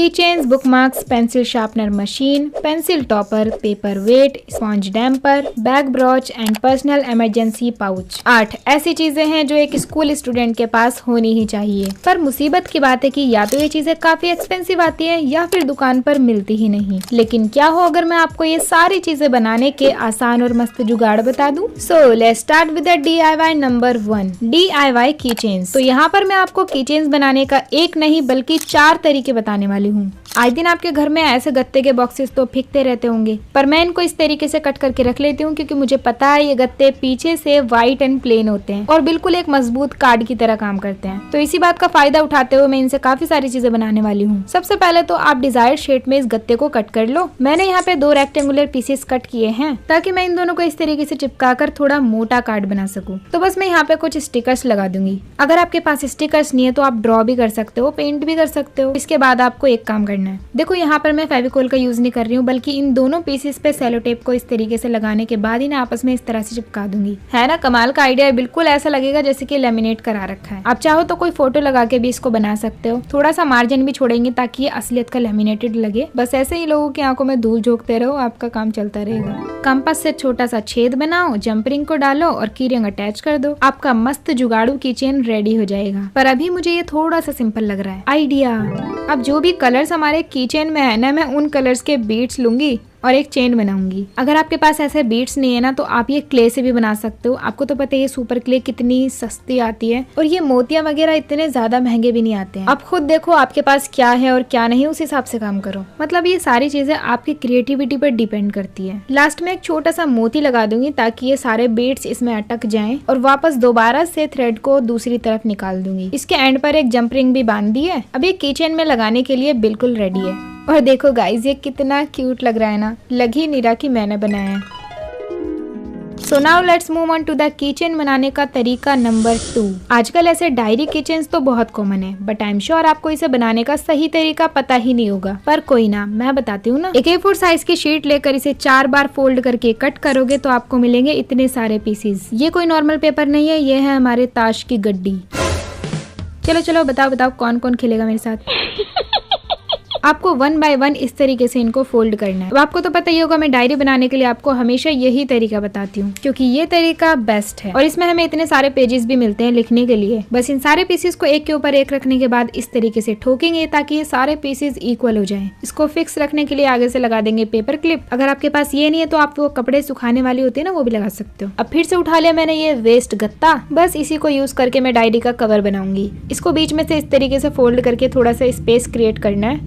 की chains, bookmarks, pencil sharpener machine, pencil topper, paperweight, sponge damper, bag brooch and personal emergency pouch. 8 ऐसी चीजें हैं जो एक स्कूल स्टूडेंट के पास होनी ही चाहिए। पर मुसीबत की बात है कि या तो ये चीजें काफी एक्सपेंसिव आती हैं या फिर दुकान पर मिलती ही नहीं। लेकिन क्या हो अगर मैं आपको ये सारी चीजें बनाने के आसान और मस्त जुगाड़ बता दूं। So let's start with the DIY number 1, DIY की चेन्स। तो यहाँ पर मैं आपको की चेन्स बनाने का एक नहीं बल्कि 4 तरीके बताने वाली हूँ। आए दिन आपके घर में ऐसे गत्ते के बॉक्सेस तो फेंकते रहते होंगे, पर मैं इनको इस तरीके से कट करके रख लेती हूँ क्योंकि मुझे पता है ये गत्ते पीछे से व्हाइट एंड प्लेन होते हैं और बिल्कुल एक मजबूत कार्ड की तरह काम करते हैं। तो इसी बात का फायदा उठाते हुए मैं इनसे काफी सारी चीजें बनाने वाली हूँ। सबसे पहले तो आप डिजायर्ड शेप में इस गत्ते को कट कर लो। मैंने यहाँ पे 2 रेक्टेंगुलर पीसेस कट किए हैं ताकि मैं इन दोनों को इस तरीके से चिपका कर थोड़ा मोटा कार्ड बना सकूँ। तो बस मैं यहाँ पे कुछ स्टिकर्स लगा दूंगी। अगर आपके पास स्टिकर्स नहीं है तो आप ड्रॉ भी कर सकते हो, पेंट भी कर सकते हो। इसके बाद आपको एक काम करना है, देखो यहाँ पर मैं फेविकोल का यूज नहीं कर रही हूँ बल्कि इन दोनों पीसेस पे सेलो टेप को इस तरीके से लगाने के बाद इन्हें आपस में इस तरह से चिपका दूंगी। है ना कमाल का आइडिया है, बिल्कुल ऐसा लगेगा जैसे कि लेमिनेट करा रखा है। आप चाहो तो कोई फोटो लगा के भी इसको बना सकते हो। थोड़ा सा मार्जिन भी छोड़ेंगे ताकि ये असलियत का लेमिनेटेड लगे। बस ऐसे ही लोगों की आंखों में धूल झोंकते रहो, आपका काम चलता रहेगा। कंपास से छोटा सा छेद बनाओ, जंप रिंग को डालो और की रिंग अटैच कर दो। आपका मस्त जुगाड़ू की चेन रेडी हो जाएगा। पर अभी मुझे ये थोड़ा सा सिंपल लग रहा है आइडिया। अब जो भी कलर्स हमारे की चेन में है ना, मैं उन कलर्स के बीट्स लूंगी और एक चेन बनाऊंगी। अगर आपके पास ऐसे बीट्स नहीं है ना तो आप ये क्ले से भी बना सकते हो। आपको तो पता है ये सुपर क्ले कितनी सस्ती आती है और ये मोतिया वगैरह इतने ज्यादा महंगे भी नहीं आते हैं। अब खुद देखो आपके पास क्या है और क्या नहीं, उस हिसाब से काम करो। मतलब ये सारी चीजें आपकी क्रिएटिविटी पर डिपेंड करती है। लास्ट में एक छोटा सा मोती लगा दूंगी ताकि ये सारे बीट्स इसमें अटक जाएं और वापस दोबारा से थ्रेड को दूसरी तरफ निकाल दूंगी। इसके एंड पर एक जंप रिंग भी बांध दी है। अब ये किचन में लगाने के लिए बिल्कुल रेडी है। और देखो गाइस ये कितना क्यूट लग रहा है ना, लग ही नहीं रहा कि मैंने बनाया है। So now let's move on to the kitchen बनाने का तरीका नंबर 2। आजकल ऐसे डायरी किचन्स तो बहुत कॉमन है, बट आई एम श्योर आपको इसे बनाने का सही तरीका पता ही नहीं होगा। पर कोई ना, मैं बताती हूँ ना। एक A4 साइज की शीट लेकर इसे 4 बार फोल्ड करके कट करोगे तो आपको मिलेंगे इतने सारे पीसेस। ये कोई नॉर्मल पेपर नहीं है, ये है हमारे ताश की गड्डी। चलो चलो बताओ कौन कौन खेलेगा मेरे साथ। आपको 1 बाय 1 इस तरीके से इनको फोल्ड करना है। अब आपको तो पता ही होगा मैं डायरी बनाने के लिए आपको हमेशा यही तरीका बताती हूँ क्योंकि ये तरीका बेस्ट है और इसमें हमें इतने सारे पेजेस भी मिलते हैं लिखने के लिए। बस इन सारे पीसेस को एक के ऊपर एक रखने के बाद इस तरीके से ठोकेंगे ताकि ये सारे पीसेस इक्वल हो जाएं। इसको फिक्स रखने के लिए आगे से लगा देंगे पेपर क्लिप। अगर आपके पास ये नहीं है तो आप वो कपड़े सुखाने वाली होती है ना, वो भी लगा सकते हो। अब फिर से उठा लिया मैंने ये वेस्ट गत्ता, बस इसी को यूज करके मैं डायरी का कवर बनाऊंगी। इसको बीच में से इस तरीके से फोल्ड करके थोड़ा सा स्पेस क्रिएट करना है